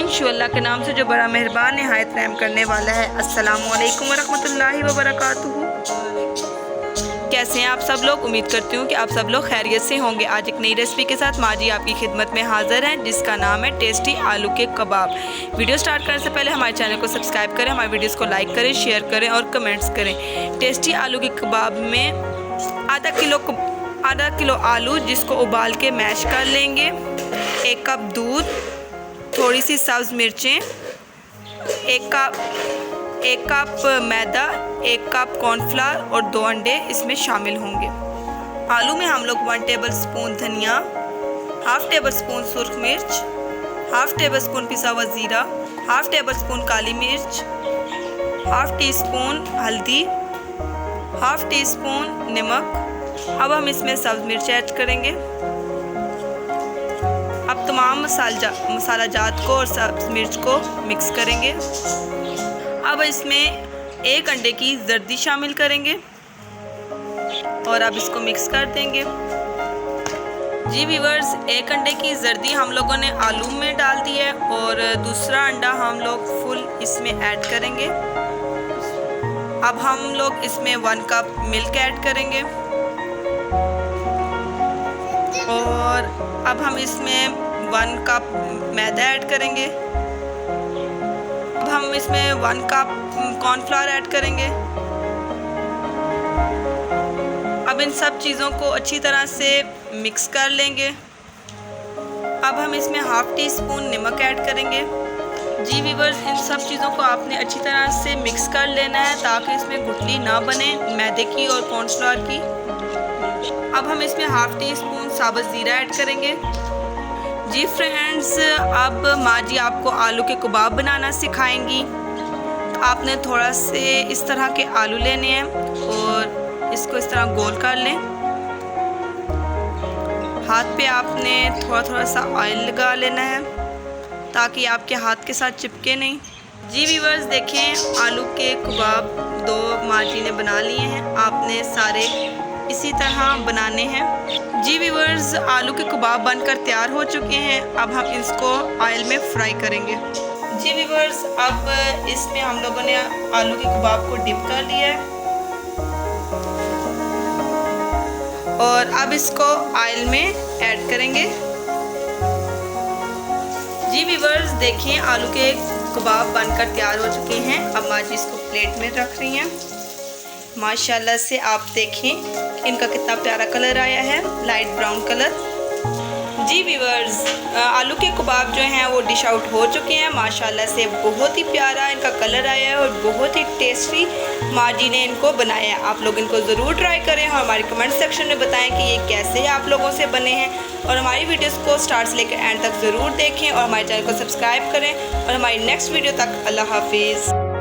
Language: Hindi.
रहीम। शु अल्लाह के नाम से जो बड़ा मेहरबान निहायत रहम करने वाला है। अस्सलामु अलैकुम वरहमतुल्लाहि वबरकातुहू। कैसे हैं आप सब लोग? उम्मीद करती हूँ कि आप सब लोग खैरियत से होंगे। आज एक नई रेसिपी के साथ माँ जी आपकी खिदमत में हाजिर हैं, जिसका नाम है टेस्टी आलू के कबाब। वीडियो स्टार्ट करने से पहले हमारे चैनल को सब्सक्राइब करें, हमारे वीडियोस को लाइक करें, शेयर करें और कमेंट्स करें। टेस्टी आलू के कबाब में आधा किलो आलू जिसको उबाल के मैश कर लेंगे, 1 कप दूध, थोड़ी सी सब्ज़ मिर्चें, 1 कप मैदा, 1 कप कॉर्नफ्लावर और 2 अंडे इसमें शामिल होंगे। आलू में हम लोग 1 टेबल स्पून धनिया, 1/2 टेबल स्पून सुर्ख मिर्च, 1/2 टेबल स्पून पिसा हुआ ज़ीरा, 1/2 टेबल स्पून काली मिर्च, 1/2 टी स्पून हल्दी, 1/2 टी स्पून नमक। अब हम इसमें सब्ज़ मिर्च ऐड करेंगे। अब तमाम मसाला जात को और सब्ज़ मिर्च को मिक्स करेंगे। अब इसमें 1 अंडे की जर्दी शामिल करेंगे और अब इसको मिक्स कर देंगे। जी व्यूअर्स, 1 अंडे की जर्दी हम लोगों ने आलू में डाल दी है और दूसरा अंडा हम लोग फुल इसमें ऐड करेंगे। अब हम लोग इसमें 1 कप मिल्क ऐड करेंगे और अब हम इसमें 1 कप मैदा ऐड करेंगे। अब हम इसमें 1 कप कॉर्नफ्लावर ऐड करेंगे। अब इन सब चीज़ों को अच्छी तरह से मिक्स कर लेंगे। अब हम इसमें 1/2 टी स्पून नमक ऐड करेंगे। जी व्यूअर्स, इन सब चीज़ों को आपने अच्छी तरह से मिक्स कर लेना है ताकि इसमें गुठली ना बने मैदे की और कॉर्नफ्लावर की। अब हम इसमें 1/2 टी स्पून साबुत ज़ीरा ऐड करेंगे। जी फ्रेंड्स, अब माँ जी आपको आलू के कबाब बनाना सिखाएंगी। आपने थोड़ा से इस तरह के आलू लेने हैं और इसको इस तरह गोल कर लें। हाथ पे आपने थोड़ा सा ऑयल लगा लेना है ताकि आपके हाथ के साथ चिपके नहीं। जी व्यूअर्स, देखें आलू के कबाब 2 माँ जी ने बना लिए हैं। आपने सारे इसी तरह बनाने हैं। जी व्यूअर्स, आलू के कबाब बनकर तैयार हो चुके हैं। अब हम इसको ऑयल में फ्राई करेंगे। जी व्यूअर्स, अब इसमें हम लोगों ने आलू के कबाब को डिप कर लिया है और अब इसको ऑयल में ऐड करेंगे। जी व्यूअर्स, देखें आलू के कबाब बनकर तैयार हो चुके हैं। अब माँ जी इसको प्लेट में रख रही हैं। माशाल्लाह से आप देखें इनका कितना प्यारा कलर आया है, लाइट ब्राउन कलर। जी व्यूअर्स, आलू के कबाब जो हैं वो डिश आउट हो चुके हैं। माशाल्लाह से बहुत ही प्यारा इनका कलर आया है और बहुत ही टेस्टी माँ जी ने इनको बनाया है। आप लोग इनको ज़रूर ट्राई करें और हमारे कमेंट सेक्शन में बताएं कि ये कैसे आप लोगों से बने हैं। और हमारी वीडियोस को स्टार्ट से लेकर एंड तक ज़रूर देखें और हमारे चैनल को सब्सक्राइब करें। और हमारी नेक्स्ट वीडियो तक अल्लाह हाफिज़।